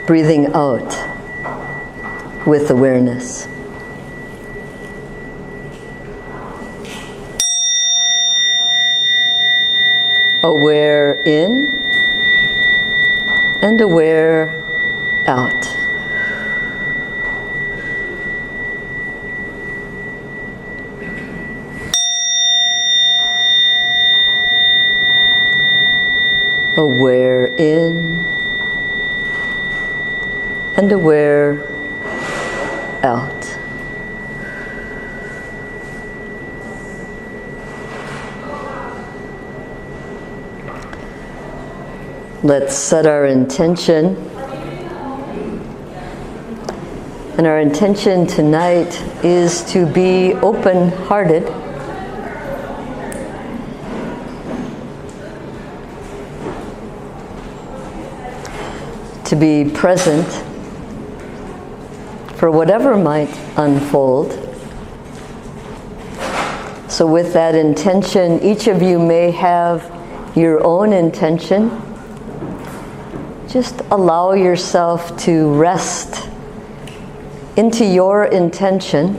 breathing out with awareness. Aware in and aware out. Aware in and aware out. Let's set our intention. And our intention tonight is to be open-hearted. To be present for whatever might unfold. So with that intention, each of you may have your own intention. Just allow yourself to rest into your intention,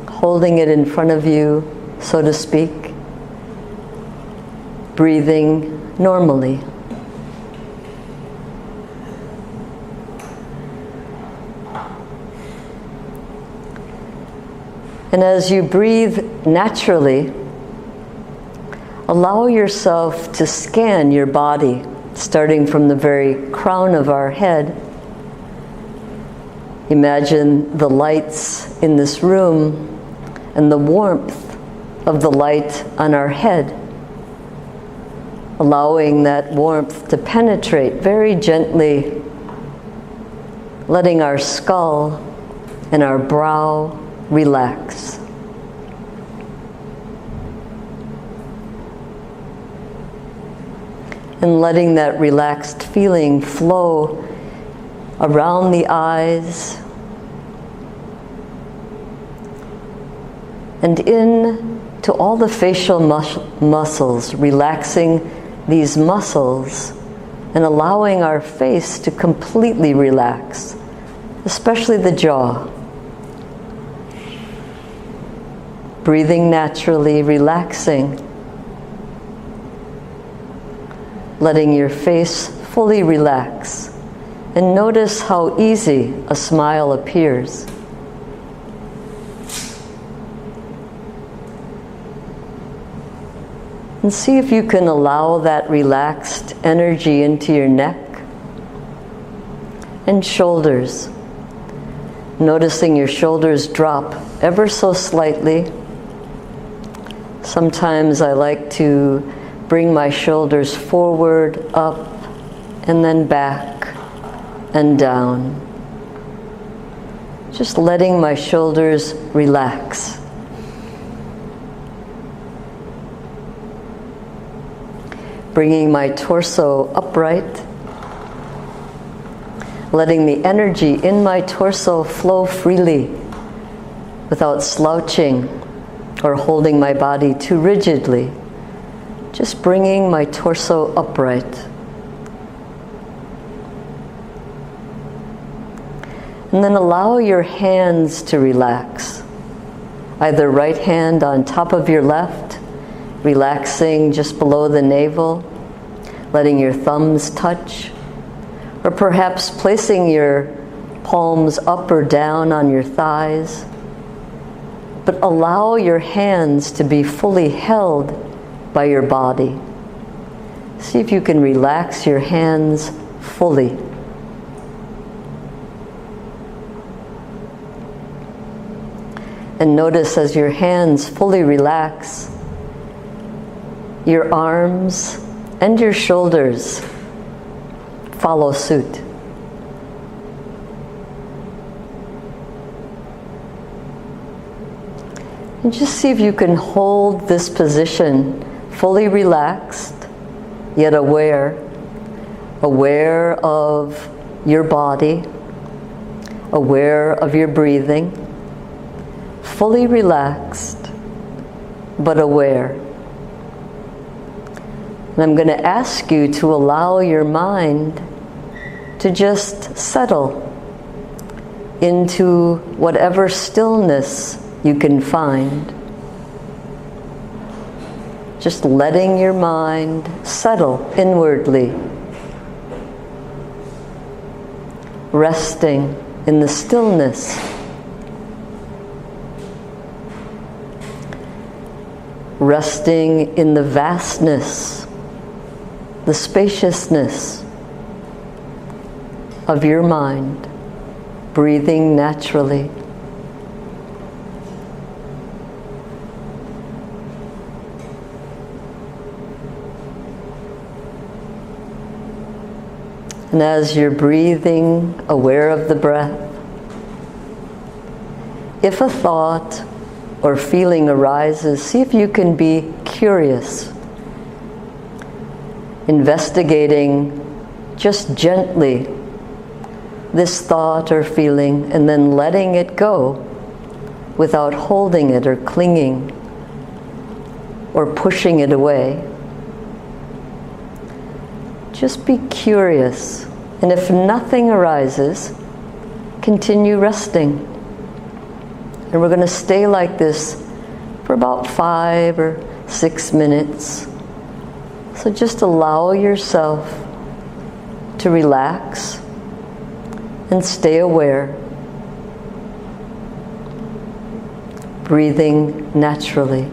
holding it in front of you, so to speak, breathing normally. And as you breathe naturally, allow yourself to scan your body, starting from the very crown of our head. Imagine the lights in this room and the warmth of the light on our head, allowing that warmth to penetrate very gently, letting our skull and our brow relax. And letting that relaxed feeling flow around the eyes and in to all the facial muscles, relaxing these muscles and allowing our face to completely relax, especially the jaw. Breathing naturally, relaxing, letting your face fully relax, and notice how easy a smile appears. And see if you can allow that relaxed energy into your neck and shoulders, noticing your shoulders drop ever so slightly. Sometimes I like to bring my shoulders forward, up, and then back and down. Just letting my shoulders relax. Bringing my torso upright. Letting the energy in my torso flow freely without slouching or holding my body too rigidly. Just bringing my torso upright. And then allow your hands to relax. Either right hand on top of your left, relaxing just below the navel, letting your thumbs touch, or perhaps placing your palms up or down on your thighs. But allow your hands to be fully held by your body. See if you can relax your hands fully. And notice as your hands fully relax, your arms and your shoulders follow suit. And just see if you can hold this position fully relaxed, yet aware of your body, aware of your breathing, fully relaxed, but aware. And I'm going to ask you to allow your mind to just settle into whatever stillness you can find. Just letting your mind settle inwardly, resting in the stillness, resting in the vastness, the spaciousness of your mind, breathing naturally. And as you're breathing, aware of the breath, if a thought or feeling arises, see if you can be curious, investigating just gently this thought or feeling, and then letting it go without holding it or clinging or pushing it away. Just be curious, and if nothing arises, continue resting. And we're going to stay like this for about 5 or 6 minutes. So just allow yourself to relax and stay aware, breathing naturally.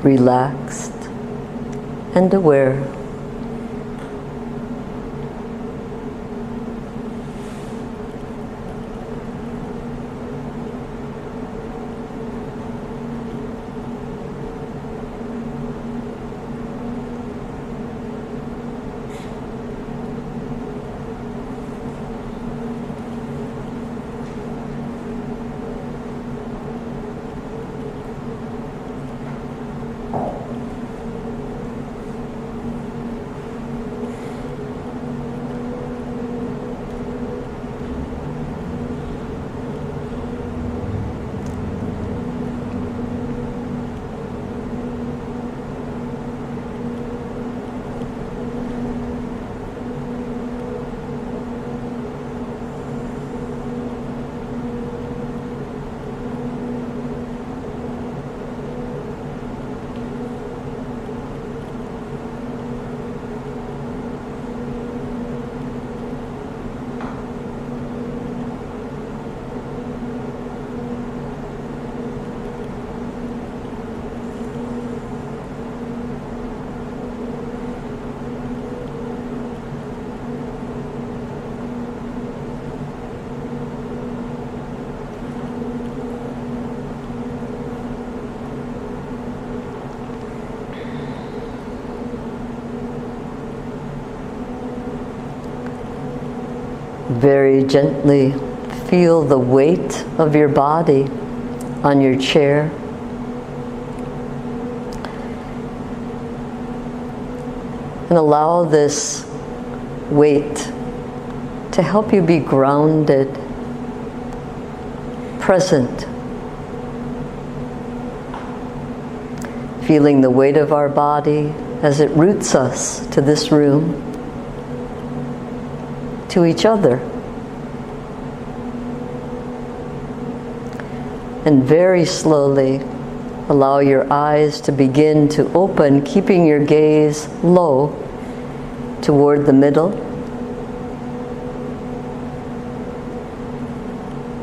Relaxed and aware. Very gently feel the weight of your body on your chair. And allow this weight to help you be grounded present. Feeling the weight of our body as it roots us to this room, to each other. And very slowly allow your eyes to begin to open, keeping your gaze low toward the middle.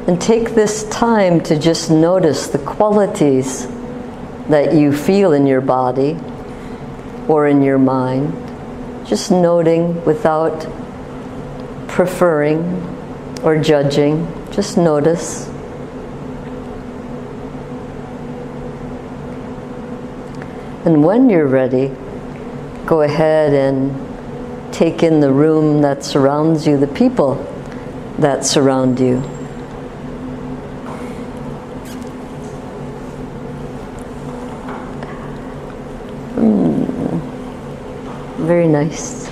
And take this time to just notice the qualities that you feel in your body or in your mind. Just noting without preferring or judging. Just notice. And when you're ready, go ahead and take in the room that surrounds you, the people that surround you. Very nice.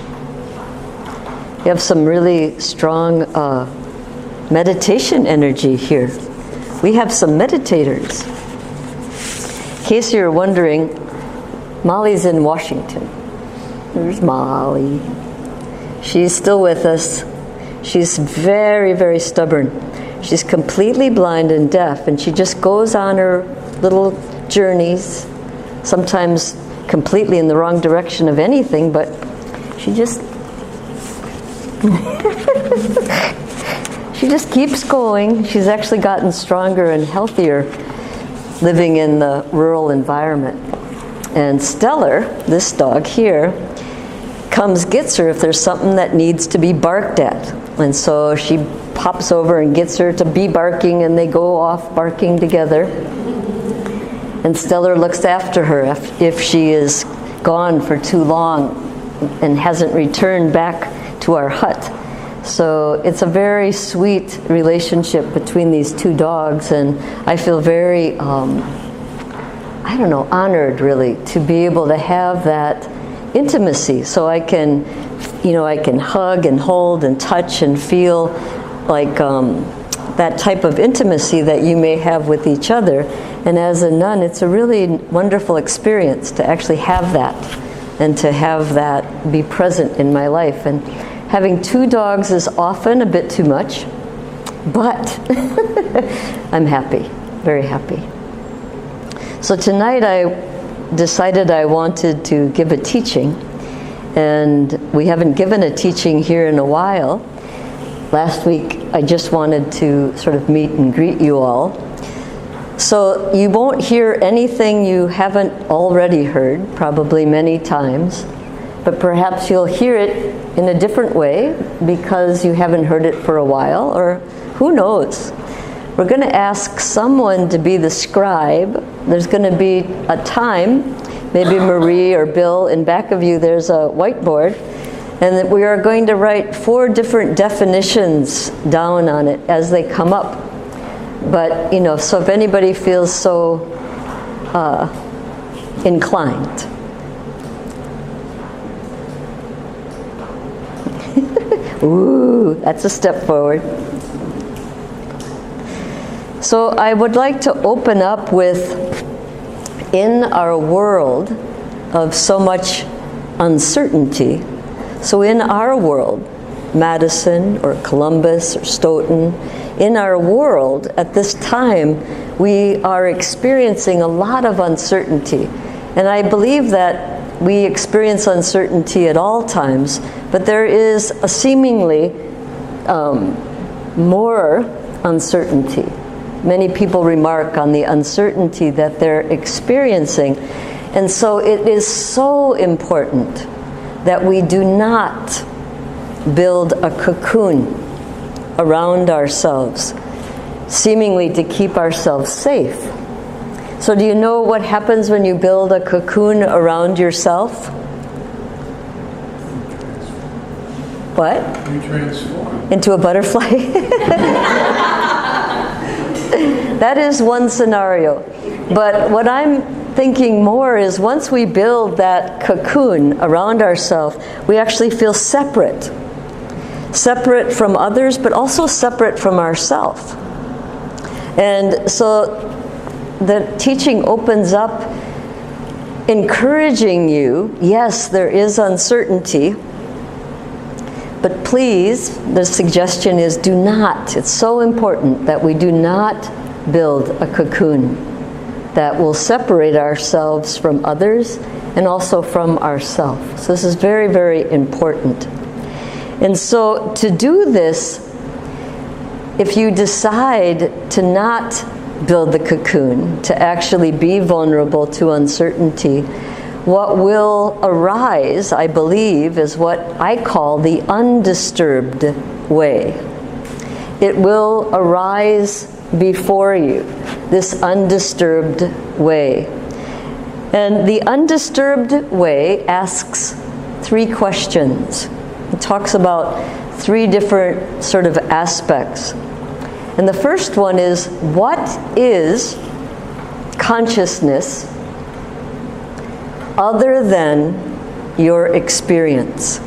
You have some really strong meditation energy here. We have some meditators. In case you're wondering, Molly's in Washington. There's Molly. She's still with us. She's very, very stubborn. She's completely blind and deaf, and she just goes on her little journeys, sometimes completely in the wrong direction of anything, but she just she just keeps going. She's actually gotten stronger and healthier living in the rural environment. And Stellar, this dog here, gets her if there's something that needs to be barked at. And so she pops over and gets her to be barking, and they go off barking together. And Stellar looks after her if she is gone for too long and hasn't returned back to our hut. So it's a very sweet relationship between these two dogs, and I feel very, honored really to be able to have that intimacy. So I can hug and hold and touch and feel like that type of intimacy that you may have with each other. And as a nun, it's a really wonderful experience to actually have that and to have that be present in my life. And having two dogs is often a bit too much, but I'm happy, very happy. So tonight I decided I wanted to give a teaching, and we haven't given a teaching here in a while. Last week I just wanted to sort of meet and greet you all. So you won't hear anything you haven't already heard, probably many times, but perhaps you'll hear it in a different way because you haven't heard it for a while, or who knows. We're going to ask someone to be the scribe. There's going to be a time, maybe Marie or Bill, in back of you there's a whiteboard, and that we are going to write 4 different definitions down on it as they come up. But, so if anybody feels so inclined. Ooh, that's a step forward. So I would like to open up with, in our world of so much uncertainty, so in our world, Madison or Columbus or Stoughton, in our world at this time, we are experiencing a lot of uncertainty. And I believe that we experience uncertainty at all times, but there is a seemingly more uncertainty. Many people remark on the uncertainty that they're experiencing. And so it is so important that we do not build a cocoon around ourselves, seemingly to keep ourselves safe. So do you know what happens when you build a cocoon around yourself? What? You transform. Into a butterfly? That is one scenario. But what I'm thinking more is once we build that cocoon around ourselves, we actually feel separate. Separate from others, but also separate from ourselves. And so the teaching opens up encouraging you. Yes, there is uncertainty, but please, the suggestion is do not. It's so important that we do not build a cocoon that will separate ourselves from others and also from ourselves. So this is very, very important. And so to do this, if you decide to not build the cocoon, to actually be vulnerable to uncertainty, what will arise, I believe, is what I call the undisturbed way. It will arise before you, this undisturbed way. And the undisturbed way asks 3 questions. It talks about 3 different sort of aspects. And the first one is, what is consciousness other than your experience?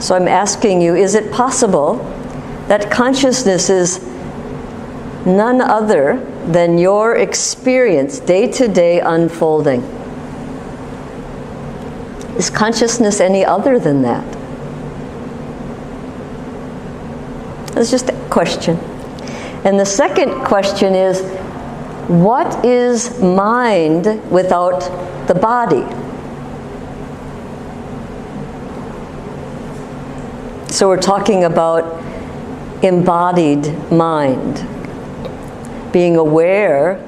So I'm asking you, is it possible that consciousness is none other than your experience, day-to-day unfolding? Is consciousness any other than that? That's just a question. And the second question is, what is mind without the body? So we're talking about embodied mind, being aware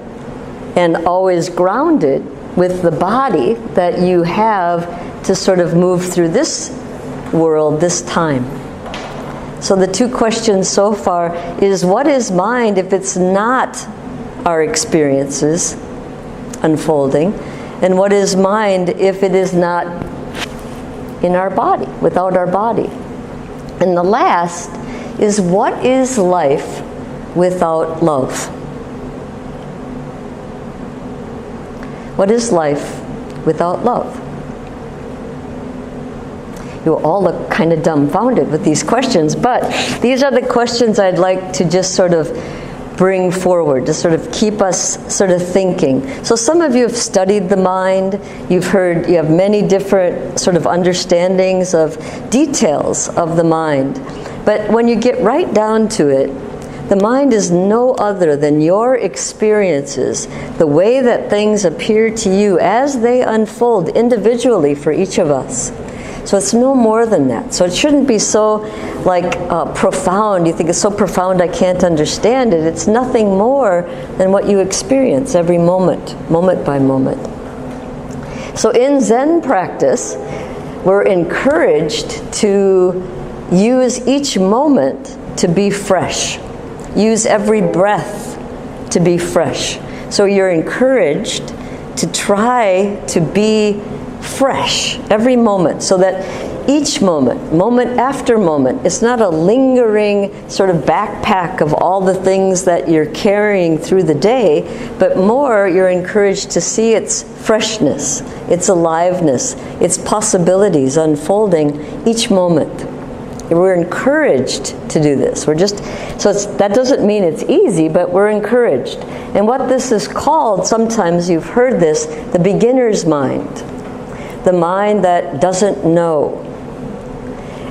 and always grounded with the body that you have to sort of move through this world, this time. So the 2 questions so far is, what is mind if it's not our experiences unfolding? And what is mind if it is not in our body, without our body? And the last is, what is life without love? What is life without love? You all look kind of dumbfounded with these questions, but these are the questions I'd like to just sort of bring forward, to sort of keep us sort of thinking. So some of you have studied the mind, you have many different sort of understandings of details of the mind. But when you get right down to it, the mind is no other than your experiences, the way that things appear to you as they unfold individually for each of us. So it's no more than that. So it shouldn't be so profound. You think it's so profound I can't understand it. It's nothing more than what you experience every moment, moment by moment. So in Zen practice, we're encouraged to use each moment to be fresh. Use every breath to be fresh. So you're encouraged to try to be fresh every moment, so that each moment, moment after moment, it's not a lingering sort of backpack of all the things that you're carrying through the day, but more you're encouraged to see its freshness, its aliveness, its possibilities unfolding each moment. We're encouraged to do this. That doesn't mean it's easy, but we're encouraged. And what this is called, sometimes you've heard this, the beginner's mind. The mind that doesn't know.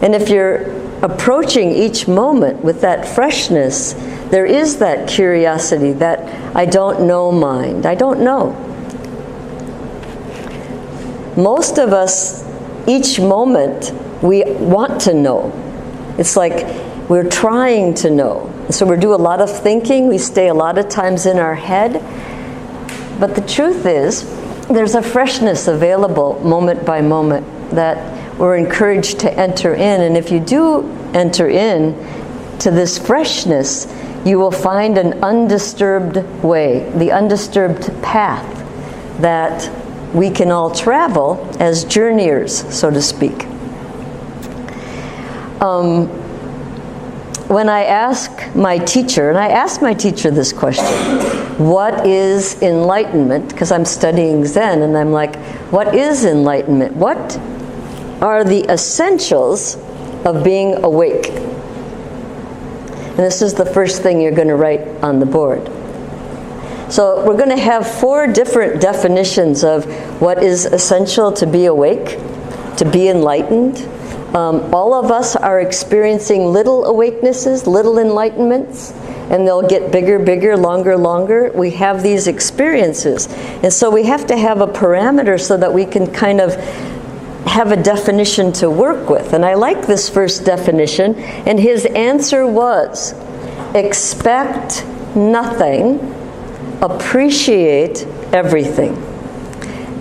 And if you're approaching each moment with that freshness, there is that curiosity, that I don't know mind. I don't know. Most of us, each moment, we want to know. It's like we're trying to know. So we do a lot of thinking, we stay a lot of times in our head. But the truth is, there's a freshness available moment by moment that we're encouraged to enter in. And if you do enter in to this freshness, you will find an undisturbed way, the undisturbed path that we can all travel as journeyers, so to speak. When I ask my teacher, and I asked my teacher this question, what is enlightenment? Because I'm studying Zen, and I'm like, what is enlightenment? What are the essentials of being awake? And this is the first thing you're going to write on the board. So we're going to have 4 different definitions of what is essential to be awake, to be enlightened. All of us are experiencing little awakenesses, little enlightenments, and they'll get bigger, bigger, longer, longer. We have these experiences. And so we have to have a parameter so that we can kind of have a definition to work with. And I like this first definition. And his answer was, expect nothing, appreciate everything.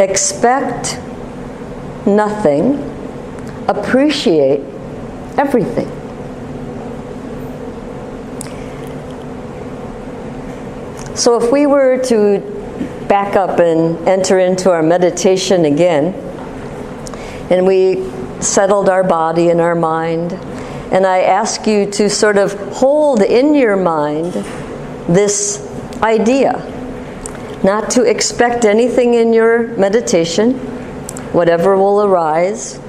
Expect nothing, appreciate everything. So if we were to back up and enter into our meditation again, and we settled our body and our mind, and I ask you to sort of hold in your mind this idea, not to expect anything in your meditation, whatever will arise,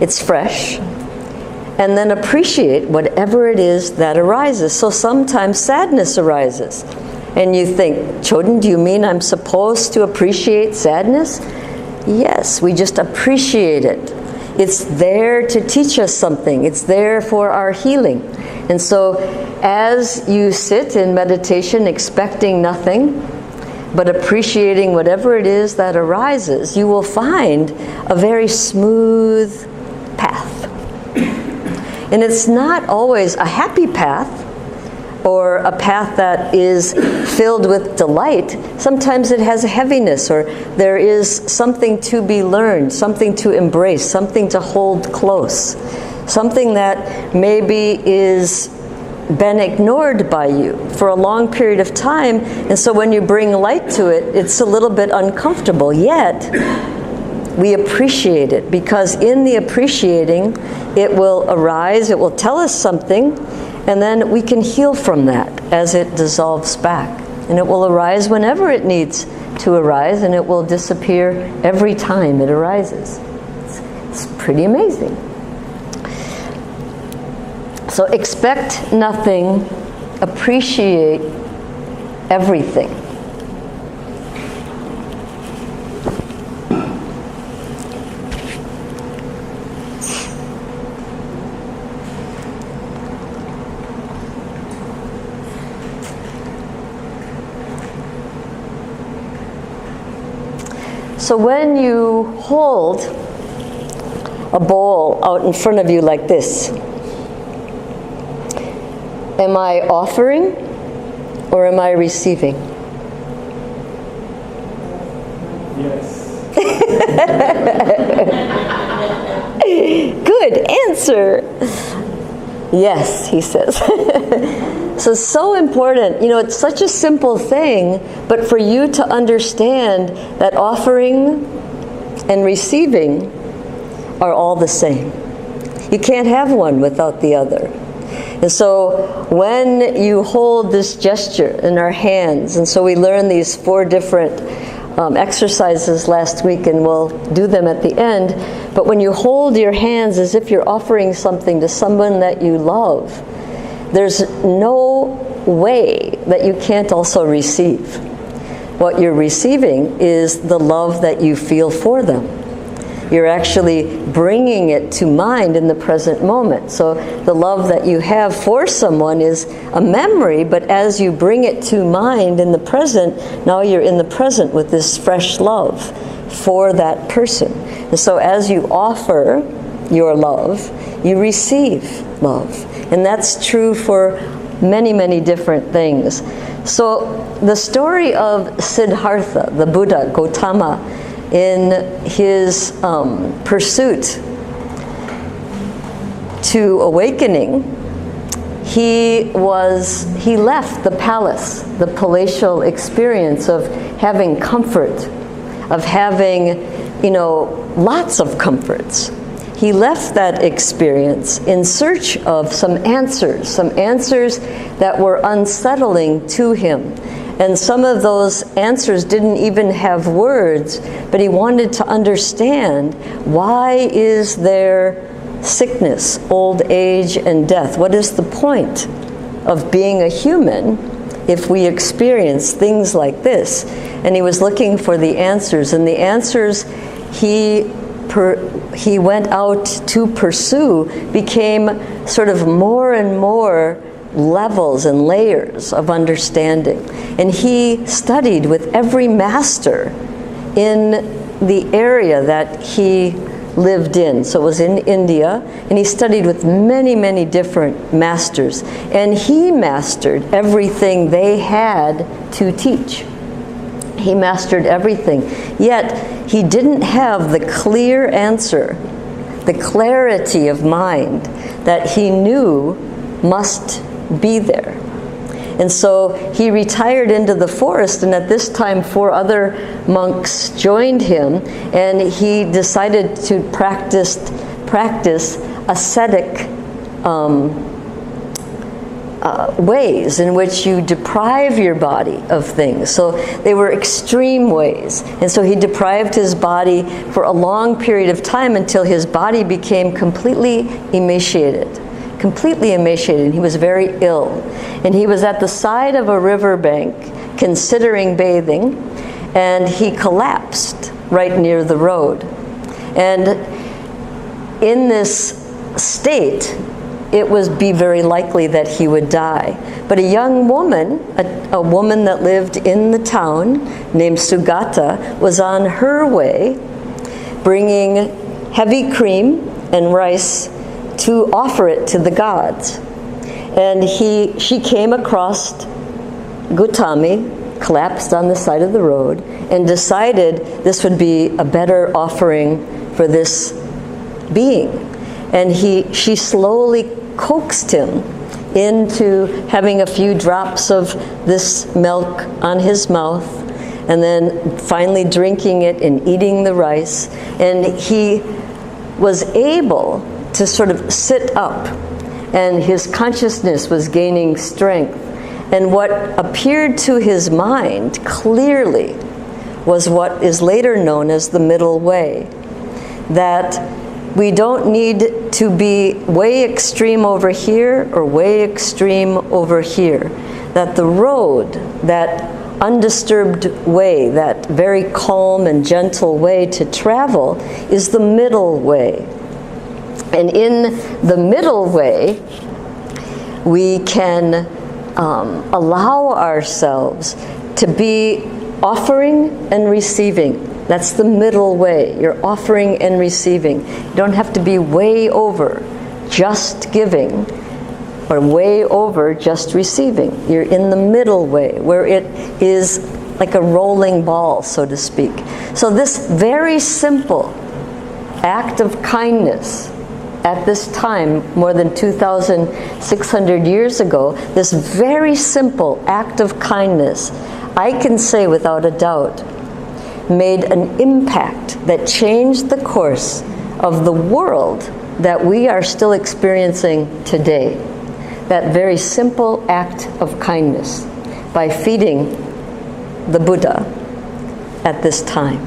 it's fresh, and then appreciate whatever it is that arises. So sometimes sadness arises, and you think, Choden, do you mean I'm supposed to appreciate sadness? Yes, we just appreciate it. It's there to teach us something. It's there for our healing. And so as you sit in meditation expecting nothing, but appreciating whatever it is that arises, you will find a very smooth path. And it's not always a happy path or a path that is filled with delight. Sometimes it has a heaviness, or there is something to be learned, something to embrace, something to hold close, something that maybe is been ignored by you for a long period of time, and so when you bring light to it, it's a little bit uncomfortable, yet we appreciate it, because in the appreciating, it will arise, it will tell us something, and then we can heal from that as it dissolves back. And it will arise whenever it needs to arise, and it will disappear every time it arises. It's pretty amazing. So expect nothing, appreciate everything. So when you hold a bowl out in front of you like this, am I offering or am I receiving? Yes. Good answer. Yes, he says. So important. You know, it's such a simple thing, but for you to understand that offering and receiving are all the same. You can't have one without the other. And so when you hold this gesture in our hands, and so we learned these 4 different exercises last week, and we'll do them at the end, but when you hold your hands as if you're offering something to someone that you love, there's no way that you can't also receive. What you're receiving is the love that you feel for them. You're actually bringing it to mind in the present moment. So the love that you have for someone is a memory, but as you bring it to mind in the present, now you're in the present with this fresh love for that person. And so as you offer your love, you receive love. And that's true for many, many different things. So the story of Siddhartha, the Buddha, Gautama, in his pursuit to awakening, he left the palace, the palatial experience of having comfort, of having, lots of comforts. He left that experience in search of some answers that were unsettling to him. And some of those answers didn't even have words, but he wanted to understand, why is there sickness, old age, and death? What is the point of being a human if we experience things like this? And he was looking for the answers, and the answers he went out to pursue became sort of more and more levels and layers of understanding. And he studied with every master in the area that he lived in. So it was in India, and he studied with many, many different masters. And he mastered everything they had to teach. He mastered everything. Yet he didn't have the clear answer, the clarity of mind that he knew must be there. And so he retired into the forest, and at this time 4 other monks joined him, and he decided to practice ascetic ways in which you deprive your body of things. So they were extreme ways. And so he deprived his body for a long period of time until his body became completely emaciated. He was very ill. And he was at the side of a riverbank considering bathing, and he collapsed right near the road. And in this state, it would be very likely that he would die. But a young woman, a woman that lived in the town named Sugata, was on her way bringing heavy cream and rice to offer it to the gods. And she came across Gautami, collapsed on the side of the road, and decided this would be a better offering for this being. And she slowly coaxed him into having a few drops of this milk on his mouth, and then finally drinking it and eating the rice. And he was able to sort of sit up, and his consciousness was gaining strength. And what appeared to his mind clearly was what is later known as the middle way. That we don't need to be way extreme over here or way extreme over here. That the road, that undisturbed way, that very calm and gentle way to travel, is the middle way. And in the middle way, we can allow ourselves to be offering and receiving. That's the middle way. You're offering and receiving. You don't have to be way over just giving or way over just receiving. You're in the middle way, where it is like a rolling ball, so to speak. So this very simple act of kindness at this time, more than 2,600 years ago, this very simple act of kindness, I can say without a doubt, made an impact that changed the course of the world that we are still experiencing today. That very simple act of kindness by feeding the Buddha at this time.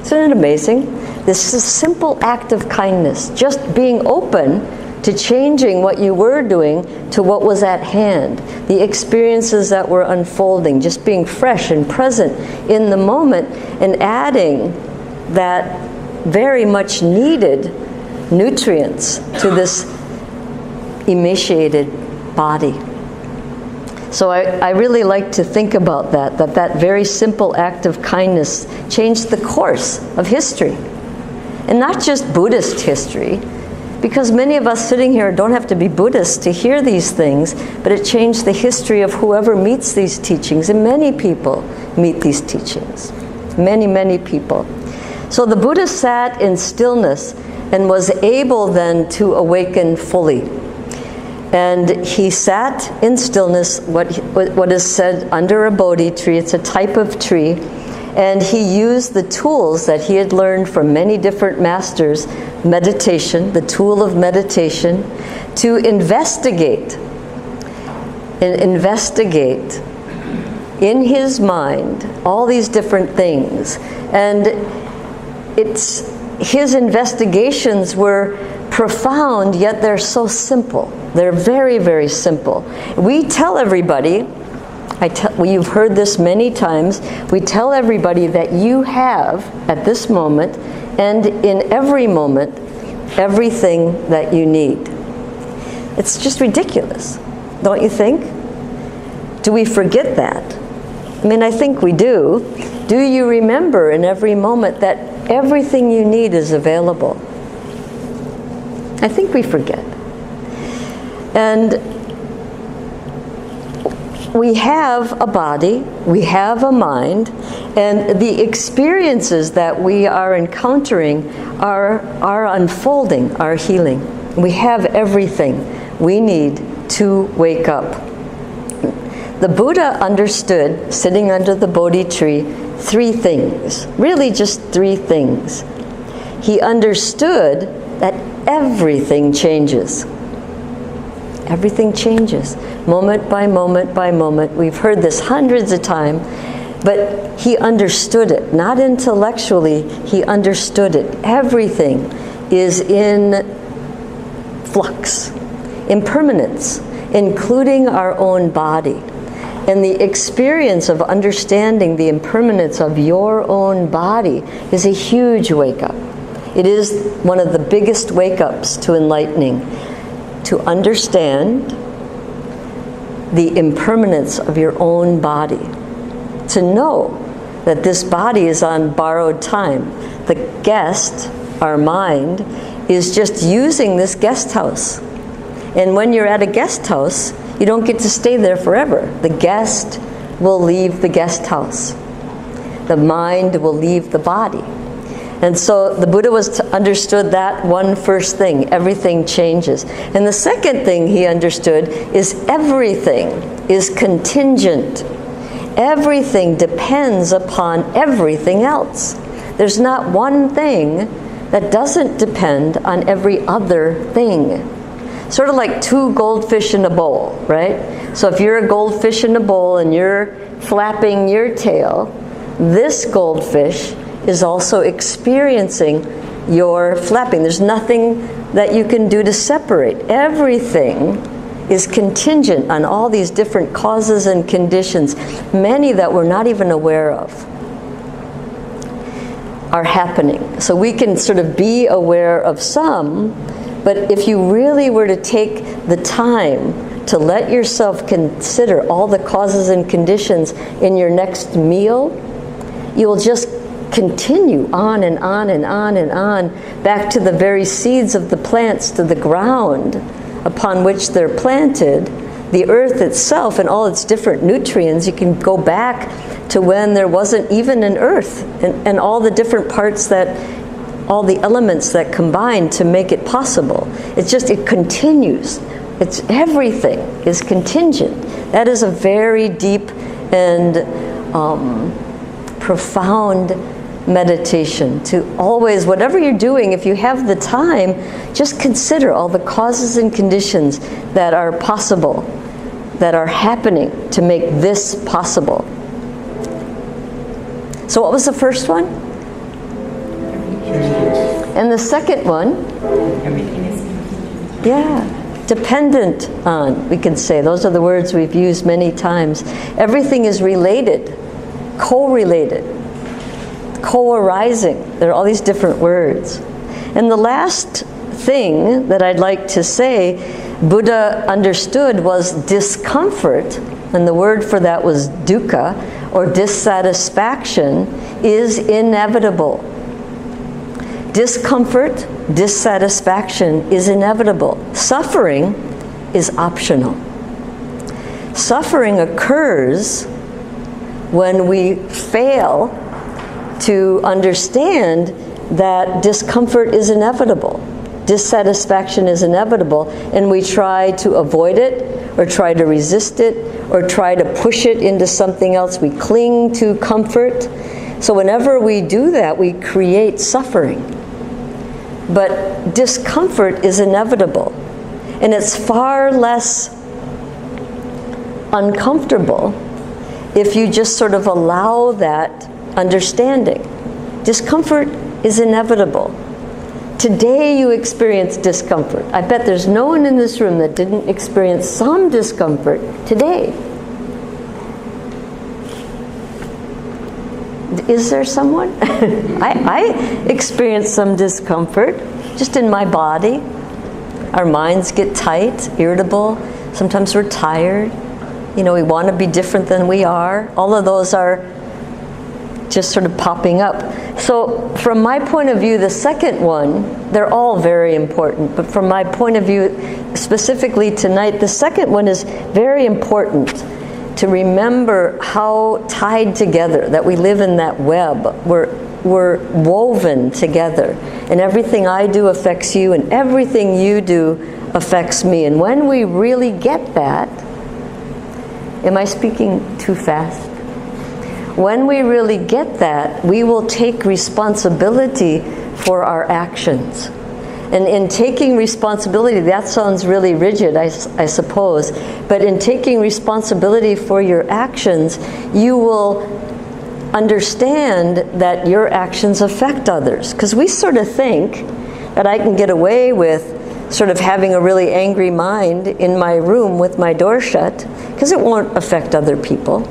Isn't it amazing? This is a simple act of kindness, just being open to changing what you were doing to what was at hand, the experiences that were unfolding, just being fresh and present in the moment, and adding that very much needed nutrients to this emaciated body. So I really like to think about that very simple act of kindness changed the course of history. And not just Buddhist history, because many of us sitting here don't have to be Buddhists to hear these things, but it changed the history of whoever meets these teachings, and many people meet these teachings. Many, many people. So the Buddha sat in stillness and was able then to awaken fully. And he sat in stillness, what is said under a Bodhi tree. It's a type of tree. And he used the tools that he had learned from many different masters, meditation, the tool of meditation, to investigate in his mind all these different things. And his investigations were profound, yet they're so simple. They're very, very simple. We tell everybody, you've heard this many times, we tell everybody that you have, at this moment, and in every moment, everything that you need. It's just ridiculous, don't you think? Do we forget that? I mean, I think we do. Do you remember in every moment that everything you need is available? I think we forget. And we have a body, we have a mind, and the experiences that we are encountering are unfolding, are healing. We have everything we need to wake up. The Buddha understood, sitting under the Bodhi tree, 3 things, really just 3 things. He understood that everything changes. Everything changes, moment by moment by moment. We've heard this hundreds of times, but he understood it, not intellectually, he understood it. Everything is in flux, impermanence, including our own body. And the experience of understanding the impermanence of your own body is a huge wake-up. It is one of the biggest wake-ups to enlightening, to understand the impermanence of your own body, to know that this body is on borrowed time. The guest, our mind, is just using this guest house. And when you're at a guest house, you don't get to stay there forever. The guest will leave the guest house. The mind will leave the body. And so the Buddha understood that one first thing, everything changes. And the second thing he understood is everything is contingent. Everything depends upon everything else. There's not one thing that doesn't depend on every other thing. Sort of like 2 goldfish in a bowl, right? So if you're a goldfish in a bowl and you're flapping your tail, this goldfish is also experiencing your flapping. There's nothing that you can do to separate. Everything is contingent on all these different causes and conditions, many that we're not even aware of are happening. So we can sort of be aware of some, but if you really were to take the time to let yourself consider all the causes and conditions in your next meal, you'll just continue on and on and on and on, back to the very seeds of the plants, to the ground upon which they're planted, the earth itself and all its different nutrients. You can go back to when there wasn't even an earth, and all the different parts all the elements that combine to make it possible. It continues. Everything is contingent. That is a very deep and profound meditation, to always, whatever you're doing, if you have the time, just consider all the causes and conditions that are possible, that are happening to make this possible. So what was the first one? And the second one? Everything is contingent. Yeah, dependent on, we can say. Those are the words we've used many times. Everything is related, co-related, co-arising. There are all these different words. And the last thing that I'd like to say Buddha understood was discomfort, and the word for that was dukkha, or dissatisfaction, is inevitable. Discomfort, dissatisfaction is inevitable. Suffering is optional. Suffering occurs when we fail to understand that discomfort is inevitable, dissatisfaction is inevitable, and we try to avoid it, or try to resist it, or try to push it into something else. We cling to comfort. So whenever we do that, we create suffering. But discomfort is inevitable, and it's far less uncomfortable if you just sort of allow that understanding. Discomfort is inevitable. today you experience discomfort. I bet there's no one in this room that didn't experience some discomfort today. Is there someone? I experienced some discomfort just in my body. Our minds get tight, irritable. Sometimes we're tired. You know, we want to be different than we are. All of those are just sort of popping up. So from my point of view, the second one, they're all very important. But from my point of view, specifically tonight, the second one is very important to remember how tied together, that we live in that web. We're woven together. And everything I do affects you, and everything you do affects me. And when we really get that, am I speaking too fast? When we really get that, we will take responsibility for our actions. And in taking responsibility, that sounds really rigid, I suppose, but in taking responsibility for your actions, you will understand that your actions affect others. Because we sort of think that I can get away with sort of having a really angry mind in my room with my door shut, because it won't affect other people.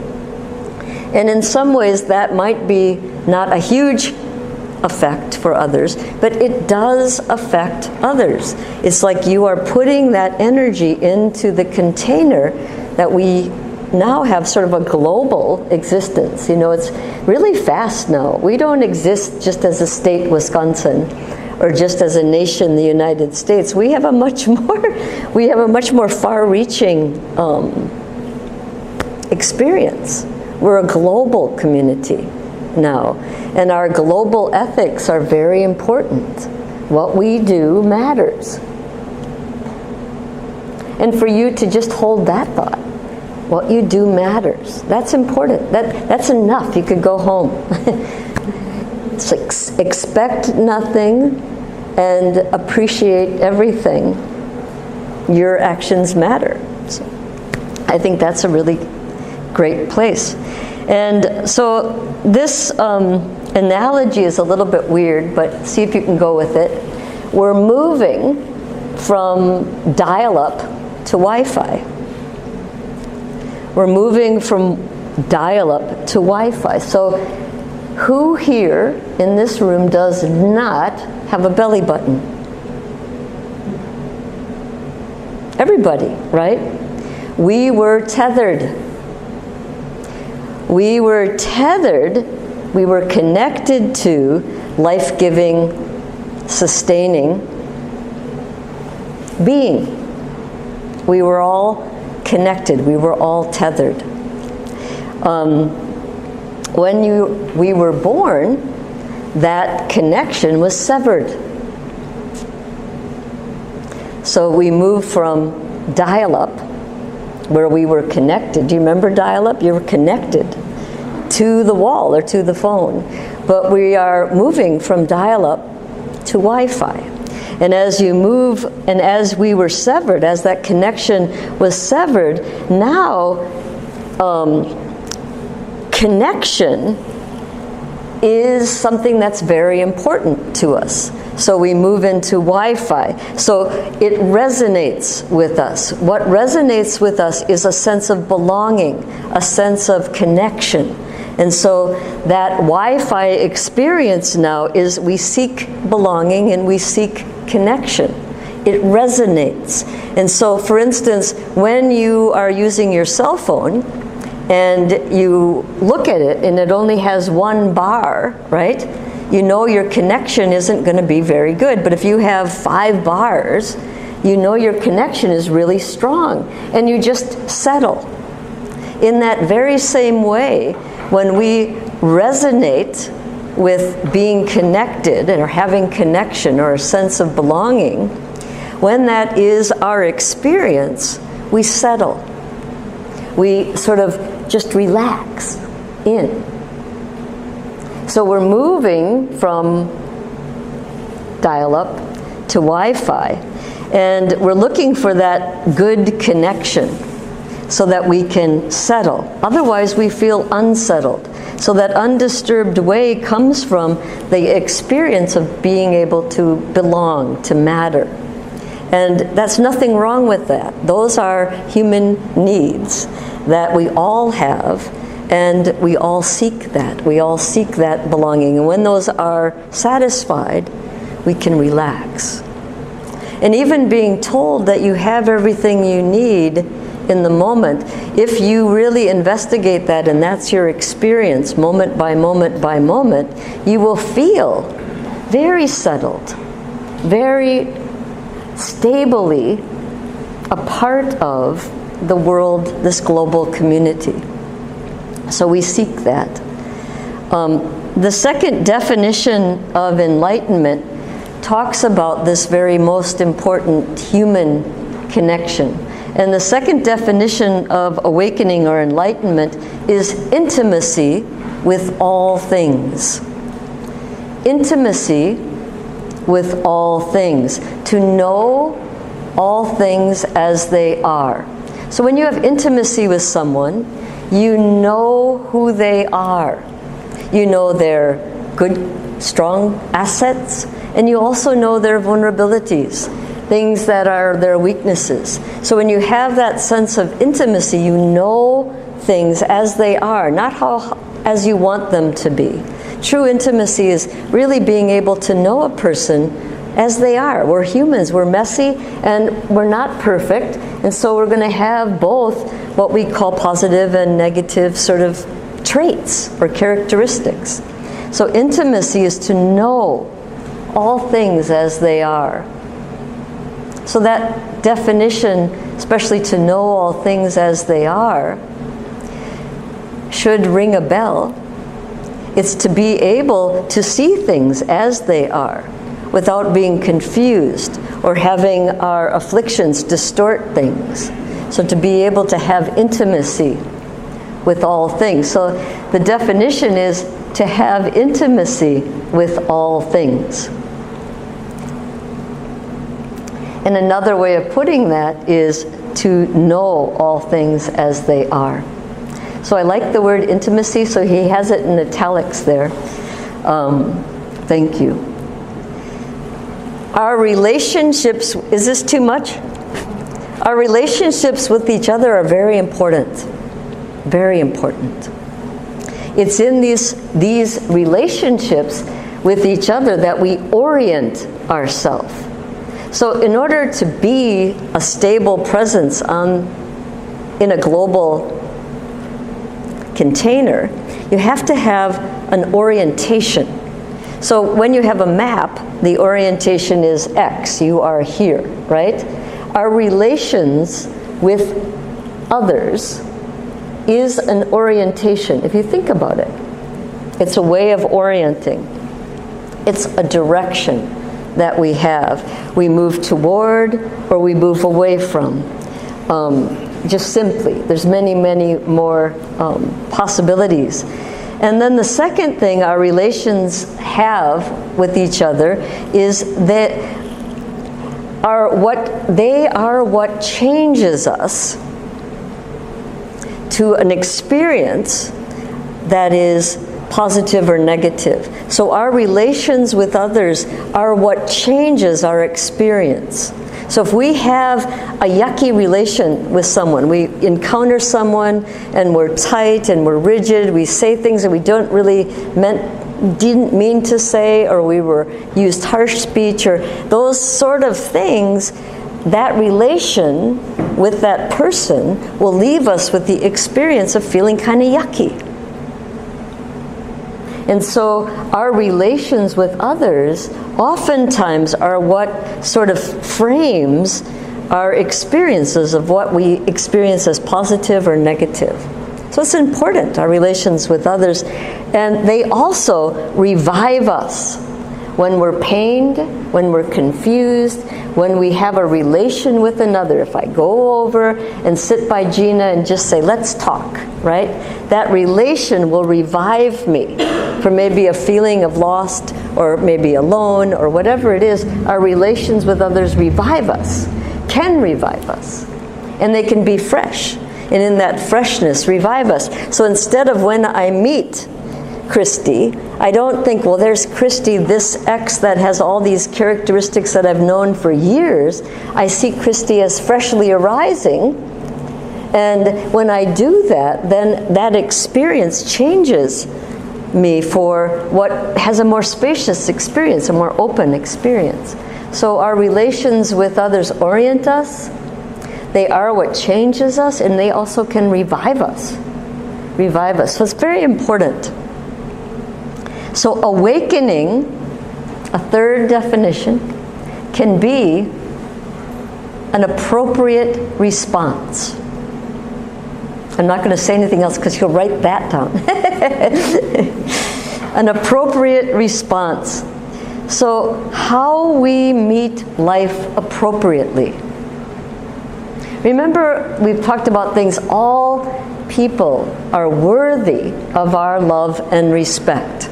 And in some ways that might be not a huge effect for others, but it does affect others. It's like you are putting that energy into the container that we now have sort of a global existence. You know, it's really fast now. We don't exist just as a state, Wisconsin, or just as a nation, the United States. We have a much more far-reaching experience. We're a global community now, and our global ethics are very important. What we do matters. And for you to just hold that thought, what you do matters. That's important. That's enough. You could go home. It's like expect nothing and appreciate everything. Your actions matter. So I think that's a really great place. And so this analogy is a little bit weird, but see if you can go with it. We're moving from dial-up to Wi-Fi. We're moving from dial-up to Wi-Fi. So who here in this room does not have a belly button? Everybody, right? We were tethered. We were tethered, we were connected to life-giving, sustaining being. We were all connected, we were all tethered. When we were born, that connection was severed. So we moved from dial-up, where we were connected. Do you remember dial-up? You were connected to the wall or to the phone. But we are moving from dial-up to Wi-Fi. And as you move, and as we were severed, as that connection was severed, now connection is something that's very important to us. So we move into Wi-Fi. So it resonates with us. What resonates with us is a sense of belonging, a sense of connection. And so that Wi-Fi experience now is we seek belonging and we seek connection. It resonates. And so, for instance, when you are using your cell phone and you look at it and it only has one bar, right? You know your connection isn't going to be very good. But if you have 5 bars, you know your connection is really strong. And you just settle. In that very same way, when we resonate with being connected or having connection or a sense of belonging, when that is our experience, we settle. We sort of just relax in. So we're moving from dial-up to Wi-Fi, and we're looking for that good connection. so that we can settle. Otherwise, we feel unsettled. So that undisturbed way comes from the experience of being able to belong, to matter. And that's nothing wrong with that. Those are human needs that we all have, and we all seek that. We all seek that belonging. And when those are satisfied, we can relax. And even being told that you have everything you need in the moment, if you really investigate that and that's your experience moment by moment by moment, you will feel very settled, very stably a part of the world, this global community. So we seek that. The second definition of enlightenment talks about this very most important human connection. And the second definition of awakening or enlightenment is intimacy with all things. Intimacy with all things. To know all things as they are. So when you have intimacy with someone, you know who they are. You know their good, strong assets, and you also know their vulnerabilities, things that are their weaknesses. So when you have that sense of intimacy, you know things as they are, not how as you want them to be. True intimacy is really being able to know a person as they are. We're humans, we're messy, and we're not perfect, and so we're going to have both what we call positive and negative sort of traits or characteristics. So intimacy is to know all things as they are. So that definition, especially to know all things as they are, should ring a bell. It's to be able to see things as they are without being confused or having our afflictions distort things. So to be able to have intimacy with all things. So the definition is to have intimacy with all things. And another way of putting that is to know all things as they are. So I like the word intimacy, so he has it in italics there. Thank you. Our relationships, is this too much? Our relationships with each other are very important. Very important. It's in these relationships with each other that we orient ourselves. So in order to be a stable presence in a global container, you have to have an orientation. So when you have a map, the orientation is X, you are here, right? Our relations with others is an orientation. If you think about it, it's a way of orienting. It's a direction that we have. We move toward or we move away from. Just simply, there's many, many more possibilities. And then the second thing our relations have with each other is that they are what changes us to an experience that is positive or negative. So our relations with others are what changes our experience. So if we have a yucky relation with someone, we encounter someone and we're tight and we're rigid, we say things that we didn't mean to say, or we used harsh speech, or those sort of things, that relation with that person will leave us with the experience of feeling kind of yucky. And so our relations with others oftentimes are what sort of frames our experiences of what we experience as positive or negative. So it's important, our relations with others. And they also revive us when we're pained, when we're confused, when we have a relation with another. If I go over and sit by Gina and just say, let's talk, right? That relation will revive me for maybe a feeling of lost or maybe alone or whatever it is. Our relations with others revive us, can revive us. And they can be fresh. And in that freshness, revive us. So instead of when I meet Christy, I don't think, well, there's Christy, this ex that has all these characteristics that I've known for years. I see Christy as freshly arising. And when I do that, then that experience changes me for what has a more spacious experience, a more open experience. So our relations with others orient us. They are what changes us, and they also can revive us. Revive us. So it's very important. So awakening, a third definition, can be an appropriate response. I'm not going to say anything else because you'll write that down. An appropriate response. So how we meet life appropriately. Remember, we've talked about things. All people are worthy of our love and respect.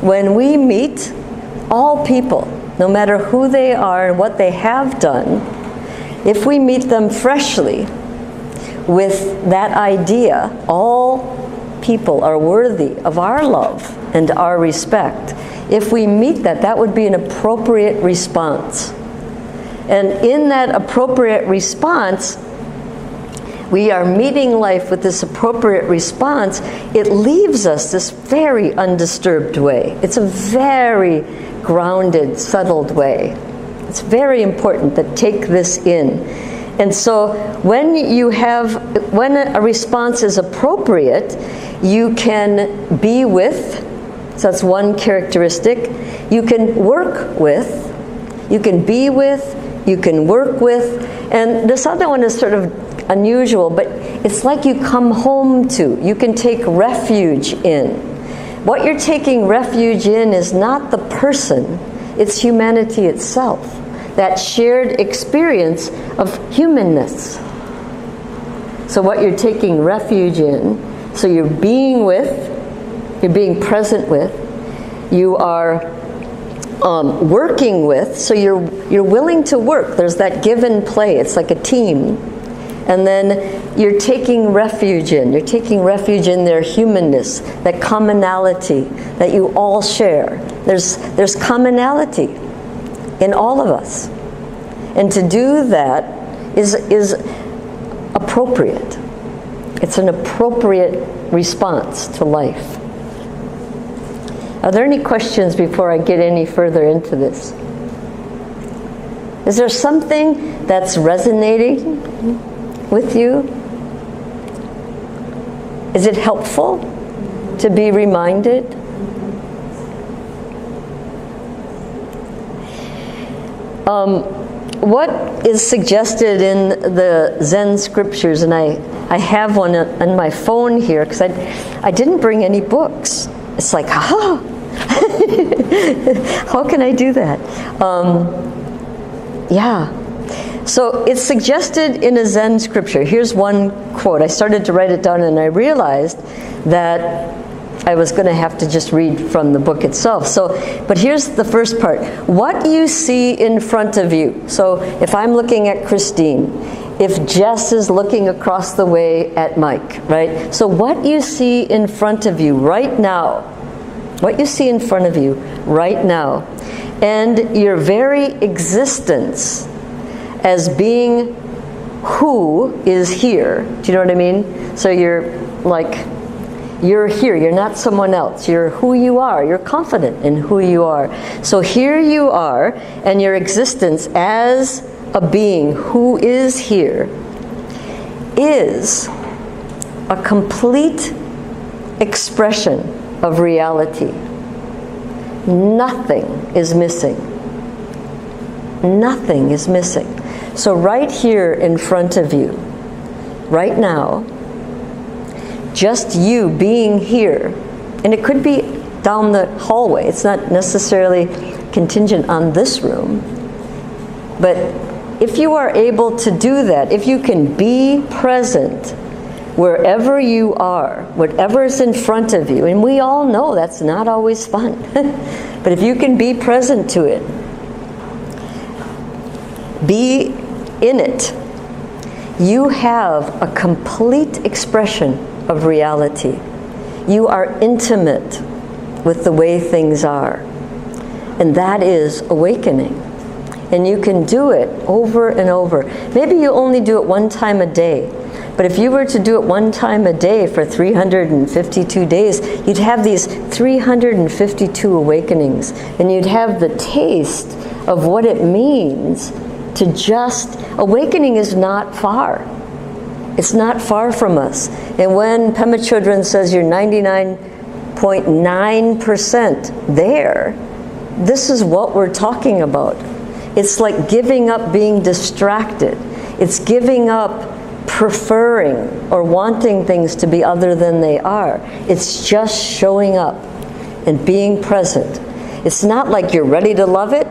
When we meet all people, no matter who they are and what they have done, if we meet them freshly with that idea, all people are worthy of our love and our respect. If we meet that, that would be an appropriate response. And in that appropriate response, we are meeting life with this appropriate response. It leaves us this very undisturbed way. It's a very grounded, settled way. It's very important to take this in. And so when a response is appropriate, you can be with, so that's one characteristic. You can work with, you can be with, you can work with, and this other one is sort of unusual, but it's like you come home to. You can take refuge in. What you're taking refuge in is not the person, it's humanity itself. That shared experience of humanness. So what you're taking refuge in, so you're being with, you're being present with, you are working with, so you're willing to work. There's that give and play. It's like a team. And then you're taking refuge in. You're taking refuge in their humanness, that commonality that you all share. There's commonality in all of us. And to do that is appropriate. It's an appropriate response to life. Are there any questions before I get any further into this? Is there something that's resonating with you? Is it helpful to be reminded? What is suggested in the Zen scriptures, and I have one on my phone here because I didn't bring any books. It's like, how can I do that? So it's suggested in a Zen scripture. Here's one quote. I started to write it down and I realized that I was going to have to just read from the book itself. But here's the first part. What you see in front of you. So if I'm looking at Christine, if Jess is looking across the way at Mike, right? So what you see in front of you right now, what you see in front of you right now, and your very existence as being who is here. Do you know what I mean? So you're here, you're not someone else. You're who you are. You're confident in who you are. So here you are, and your existence as a being who is here is a complete expression of reality. Nothing is missing. Nothing is missing. So right here in front of you, right now, just you being here, and it could be down the hallway. It's not necessarily contingent on this room. But if you are able to do that, if you can be present wherever you are, whatever is in front of you, and we all know that's not always fun, but if you can be present to it, be in it, You have a complete expression of reality. You are intimate with the way things are. And that is awakening. And you can do it over and over. Maybe you only do it one time a day. But if you were to do it one time a day for 352 days, you'd have these 352 awakenings. And you'd have the taste of what it means to just, awakening is not far. It's not far from us. And when Pema Chodron says you're 99.9% there, this is what we're talking about. It's like giving up being distracted. It's giving up preferring or wanting things to be other than they are. It's just showing up and being present. It's not like you're ready to love it,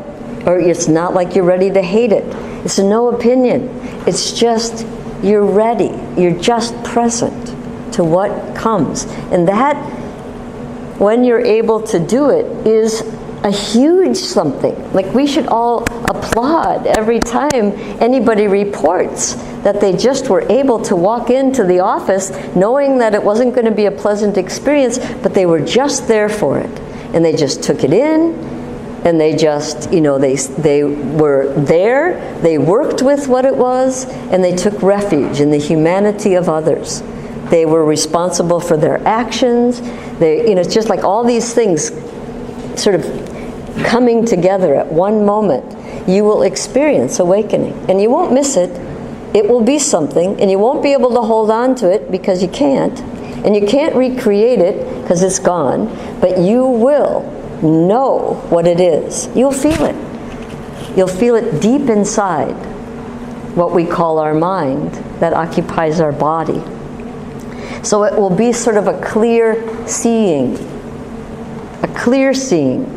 or it's not like you're ready to hate it. It's no opinion. It's just you're ready. You're just present to what comes. And that, when you're able to do it, is a huge something. Like, we should all applaud every time anybody reports that they just were able to walk into the office knowing that it wasn't going to be a pleasant experience, but they were just there for it. And they just took it in, and they just, they were there, they worked with what it was, and they took refuge in the humanity of others. They were responsible for their actions. It's just like all these things sort of coming together at one moment. You will experience awakening, and you won't miss it. It will be something, and you won't be able to hold on to it because you can't, and you can't recreate it because it's gone, but you will know what it is. You'll feel it. You'll feel it deep inside what we call our mind that occupies our body. So it will be sort of a clear seeing. A clear seeing.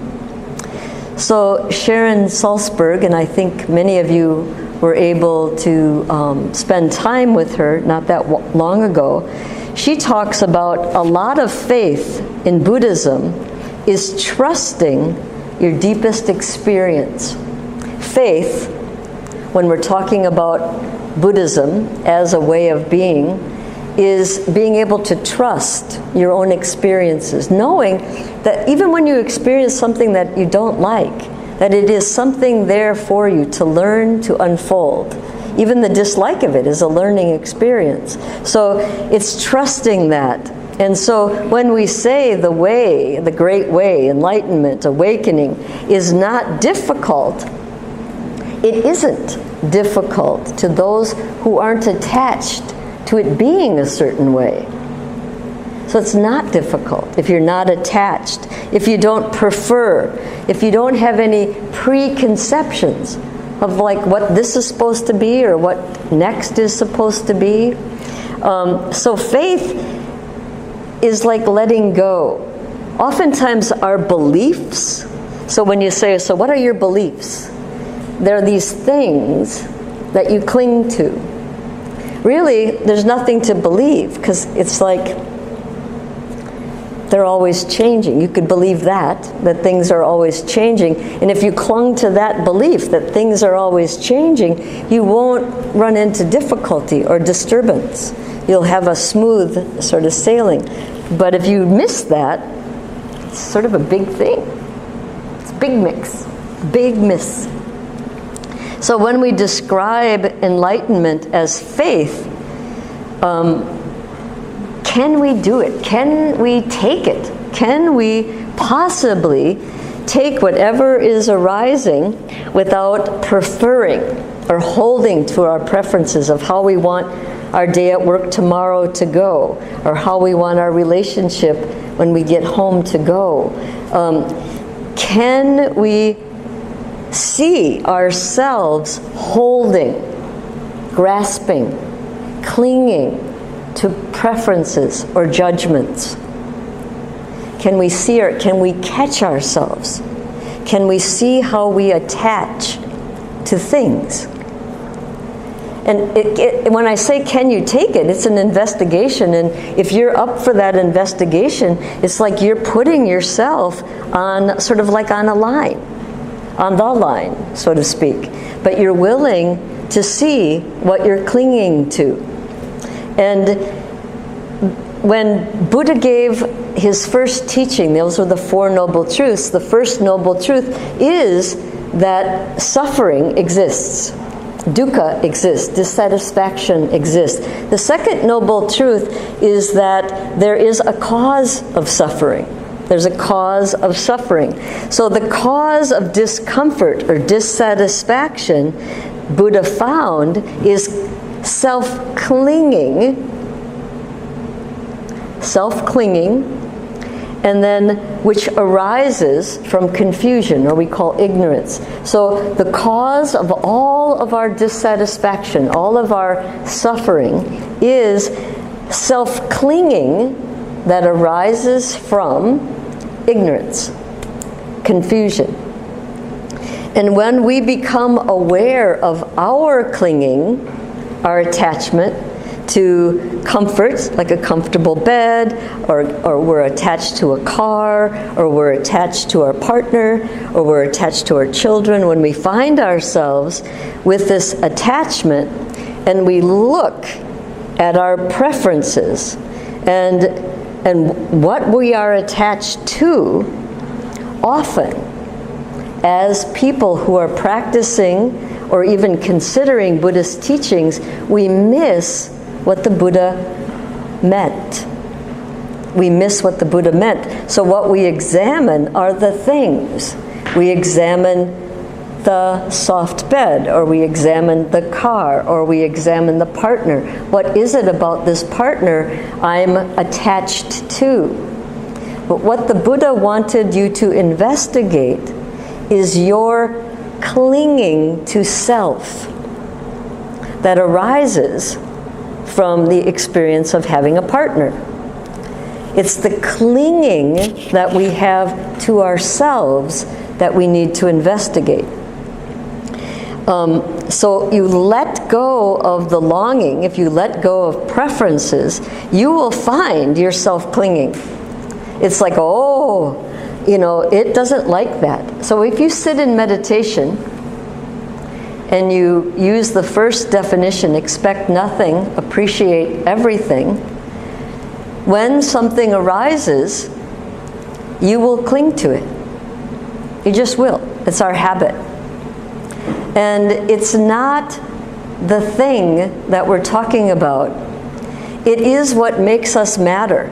So Sharon Salzberg, and I think many of you were able to spend time with her not that long ago, she talks about a lot of faith in Buddhism is trusting your deepest experience. Faith, when we're talking about Buddhism as a way of being, is being able to trust your own experiences, knowing that even when you experience something that you don't like, that it is something there for you to learn, to unfold. Even the dislike of it is a learning experience. So it's trusting that. And so when we say the way, the great way, enlightenment, awakening, is not difficult, it isn't difficult to those who aren't attached to it being a certain way. So it's not difficult if you're not attached, if you don't prefer, if you don't have any preconceptions of like what this is supposed to be or what next is supposed to be. So faith is like letting go. Oftentimes our beliefs, so when you say, so what are your beliefs? They're these things that you cling to. Really, there's nothing to believe, because it's like they're always changing. You could believe that things are always changing. And if you clung to that belief that things are always changing, you won't run into difficulty or disturbance. You'll have a smooth sort of sailing. But if you miss that, it's sort of a big thing. It's a big mix, big miss. So when we describe enlightenment as faith, can we do it? Can we take it? Can we possibly take whatever is arising without preferring or holding to our preferences of how we want our day at work tomorrow to go, or how we want our relationship when we get home to go? Can we see ourselves holding, grasping, clinging to preferences or judgments? Can we see, or can we catch ourselves? Can we see how we attach to things? And when I say can you take it, it's an investigation, and if you're up for that investigation, it's like you're putting yourself on, sort of like on a line, on the line, so to speak. But you're willing to see what you're clinging to. And when Buddha gave his first teaching, those were the Four Noble Truths, the first noble truth is that suffering exists. Dukkha exists, dissatisfaction exists. The second noble truth is that there is a cause of suffering. There's a cause of suffering. So the cause of discomfort or dissatisfaction, Buddha found, is self-clinging, and then which arises from confusion, or we call ignorance. So the cause of all of our dissatisfaction, all of our suffering, is self-clinging that arises from ignorance, confusion. And when we become aware of our clinging, our attachment to comfort, like a comfortable bed, or we're attached to a car, or we're attached to our partner, or we're attached to our children, when we find ourselves with this attachment and we look at our preferences and what we are attached to, often as people who are practicing or even considering Buddhist teachings, we miss what the Buddha meant. We miss what the Buddha meant. So what we examine are the things. We examine the soft bed, or we examine the car, or we examine the partner. What is it about this partner I'm attached to? But what the Buddha wanted you to investigate is your clinging to self that arises from the experience of having a partner. It's the clinging that we have to ourselves that we need to investigate. So you let go of the longing, if you let go of preferences, you will find yourself clinging. It's like, oh, it doesn't like that. So if you sit in meditation and you use the first definition, expect nothing, appreciate everything, when something arises, you will cling to it. You just will. It's our habit. And it's not the thing that we're talking about. It is what makes us matter.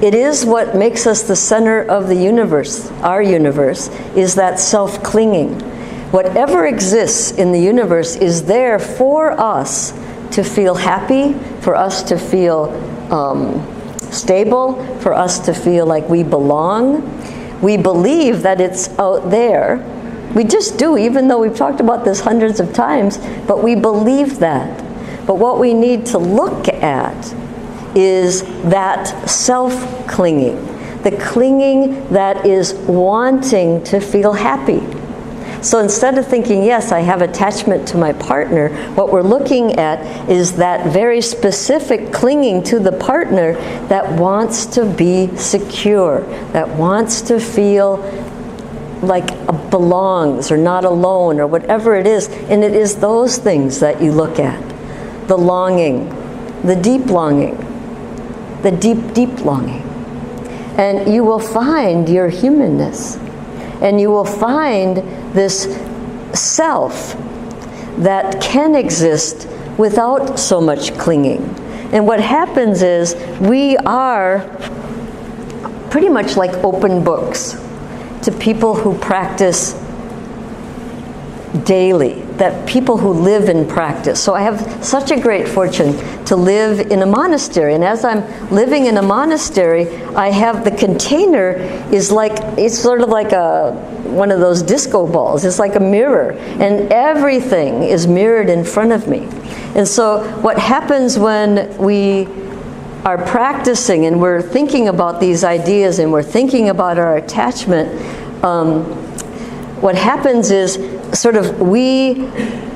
It is what makes us the center of the universe. Our universe is that self-clinging. Whatever exists in the universe is there for us to feel happy, for us to feel stable, for us to feel like we belong. We believe that it's out there. We just do, even though we've talked about this hundreds of times, but we believe that. But what we need to look at is that self-clinging, the clinging that is wanting to feel happy. So instead of thinking, yes, I have attachment to my partner, what we're looking at is that very specific clinging to the partner that wants to be secure, that wants to feel like belongs or not alone or whatever it is. And it is those things that you look at. The longing, the deep longing, the deep, deep longing. And you will find your humanness. And you will find this self that can exist without so much clinging. And what happens is we are pretty much like open books to people who practice daily, that people who live in practice. So I have such a great fortune to live in a monastery, and as I'm living in a monastery, I have the container is like, it's sort of like one of those disco balls. It's like a mirror, and everything is mirrored in front of me. And so what happens when we are practicing and we're thinking about these ideas and we're thinking about our attachment, what happens is sort of we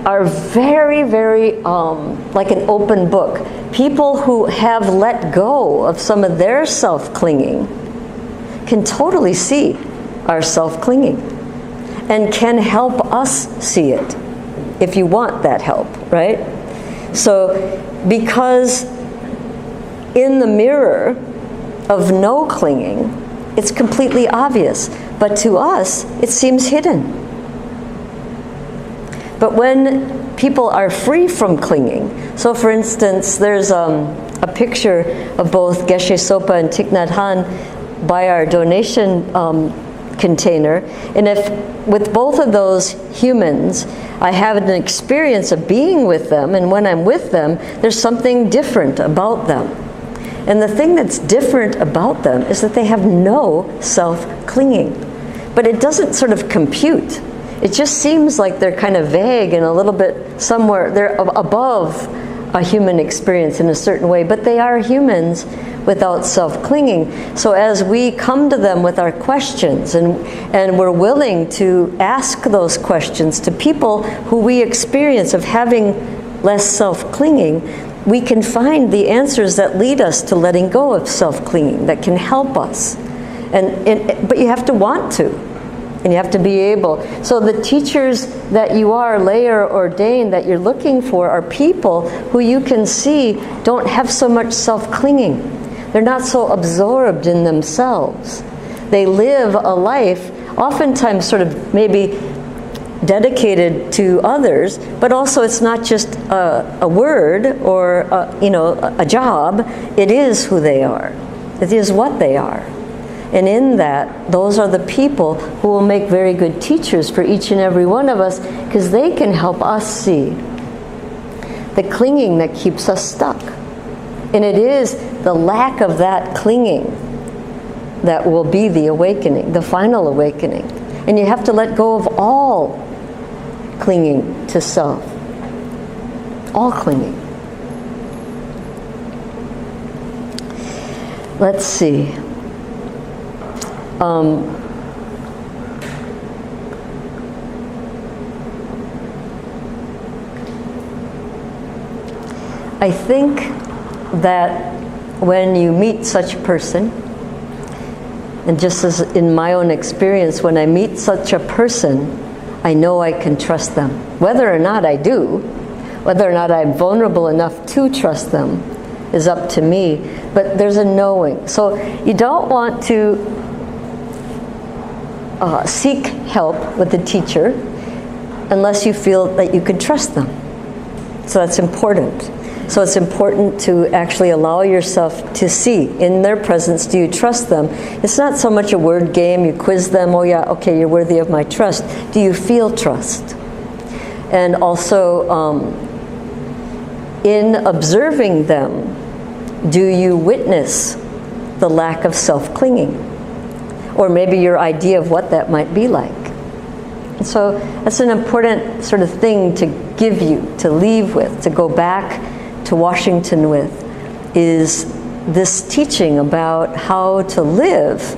are very, very like an open book. People who have let go of some of their self-clinging can totally see our self-clinging and can help us see it. if you want that help, right? So, because in the mirror of no clinging, it's completely obvious, but to us, it seems hidden. But when people are free from clinging, so for instance, there's a picture of both Geshe Sopa and Thich Nhat Hanh by our donation container, and if with both of those humans I have an experience of being with them, and when I'm with them there's something different about them, and the thing that's different about them is that they have no self-clinging, but it doesn't sort of compute. It just seems like they're kind of vague and a little bit somewhere, they're above a human experience in a certain way, but they are humans without self-clinging. So as we come to them with our questions, and we're willing to ask those questions to people who we experience of having less self-clinging, we can find the answers that lead us to letting go of self-clinging, that can help us. But you have to want to. And you have to be able. So the teachers that you are, lay or ordained, that you're looking for are people who you can see don't have so much self-clinging. They're not so absorbed in themselves. They live a life, oftentimes sort of maybe dedicated to others, but also it's not just a word or a job. It is who they are. It is what they are. And in that, those are the people who will make very good teachers for each and every one of us, because they can help us see the clinging that keeps us stuck. And it is the lack of that clinging that will be the awakening, the final awakening. And you have to let go of all clinging to self. All clinging. Let's see. I think that when you meet such a person, and just as in my own experience, when I meet such a person, I know I can trust them. Whether or not I do, whether or not I'm vulnerable enough to trust them, is up to me, but there's a knowing. So you don't want to seek help with the teacher unless you feel that you can trust them. So that's important. So it's important to actually allow yourself to see in their presence, do you trust them? It's not so much a word game, you quiz them, oh yeah, okay, you're worthy of my trust. Do you feel trust? And also, in observing them, do you witness the lack of self-clinging? Or maybe your idea of what that might be like. And so that's an important sort of thing to give you, to leave with, to go back to Washington with, is this teaching about how to live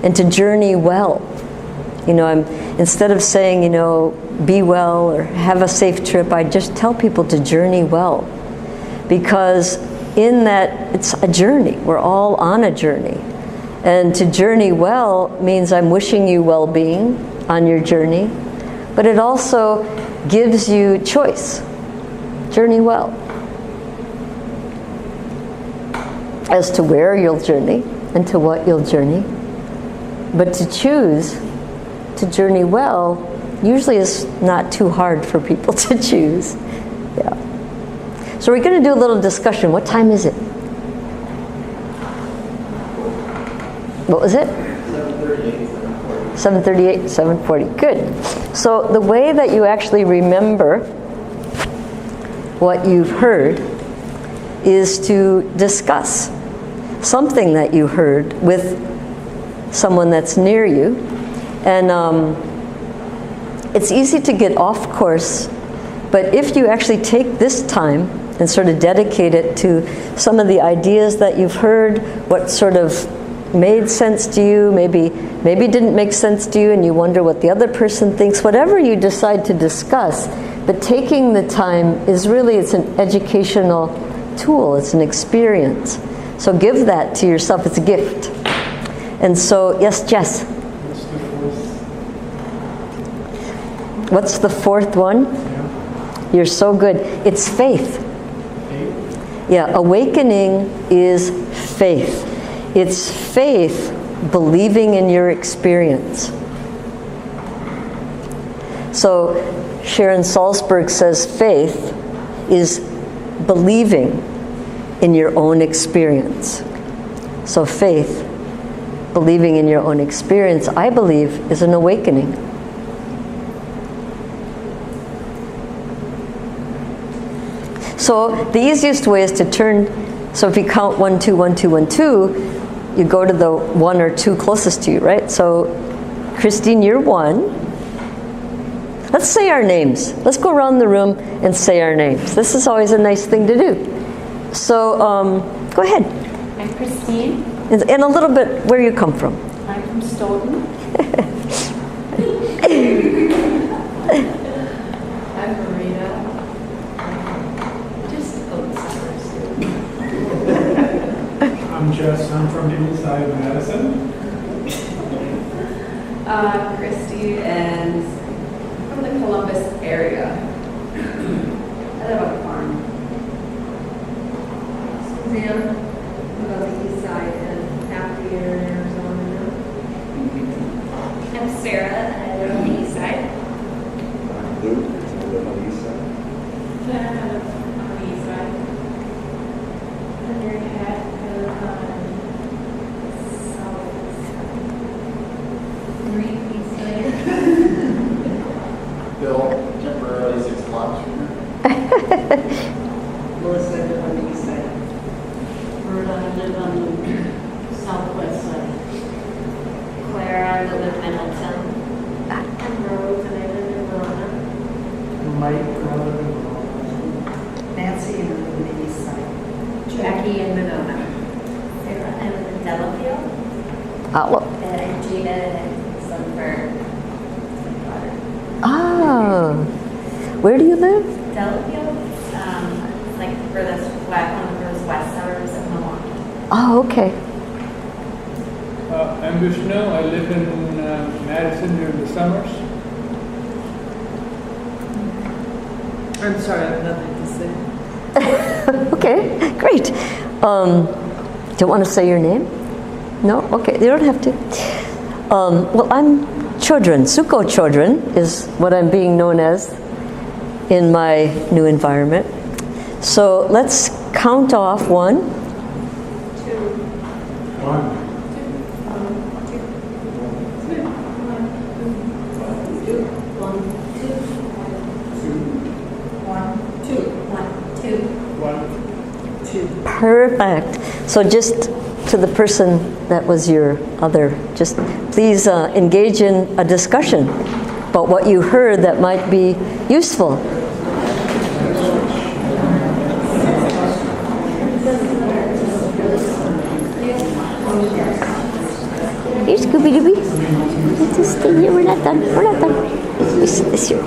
and to journey well. Instead of saying, be well or have a safe trip, I just tell people to journey well. Because in that, it's a journey. We're all on a journey. And to journey well means I'm wishing you well-being on your journey, but it also gives you choice. Journey well. As to where you'll journey and to what you'll journey. But to choose to journey well usually is not too hard for people to choose. Yeah. So we're going to do a little discussion. What time is it? What was it? 7:38, 7:40. Good. So the way that you actually remember what you've heard is to discuss something that you heard with someone that's near you. And it's easy to get off course, but if you actually take this time and sort of dedicate it to some of the ideas that you've heard, what sort of made sense to you, maybe didn't make sense to you, and you wonder what the other person thinks, whatever you decide to discuss, but taking the time is really, it's an educational tool, it's an experience. So give that to yourself, it's a gift. And so, yes, Jess? What's the fourth? What's the fourth one? You're so good. It's faith. Yeah, awakening is faith. It's faith believing in your experience. So Sharon Salzberg says faith is believing in your own experience. So faith, believing in your own experience, I believe, is an awakening. So the easiest way is to turn, so if you count 1, 2, 1, 2, 1, 2, you go to the 1 or 2 closest to you, right? So Christine, you're 1. Let's say our names. Let's go around the room and say our names. This is always a nice thing to do. So go ahead. I'm Christine. And a little bit where you come from. I'm from Stoughton. I'm Marita. Just I'm Jess. I'm from inside Madison. Christy and from the Columbus area. I live on a farm. Suzanne, about the east side and half the year in Arizona now. I'm Sarah, and I live on the east side. Luke, I live on the east side. Yeah, I live on the east side. And your cat, I live on south. 3 weeks later. Bill, temporarily 6 blocks from here. Melissa, I live on the east side. Berta, I live on the southwest side. Clara, I live in Middleton. I'm Rose, and I live in Verona. Mike, I live in Verona. Nancy, I live on the east side. Jackie in Monona. Sarah, I live in Delafield, and Gina and Sunford. Where do you live? Delafield, it's like furthest west, one of the furthest west suburbs of Milwaukee. Oh, okay. I'm Vishnu. I live in Madison during the summers. I'm sorry, I have nothing to say. Okay, great. Don't want to say your name? No? Okay, you don't have to. Well, I'm Chodron. Suko Chodron is what I'm being known as in my new environment. So let's count off 1. 1. Perfect. So just to the person that was your other, just please engage in a discussion about what you heard that might be useful. Here, Scooby-Dooby. Let's just stay here. We're not done. We're not done. It's here.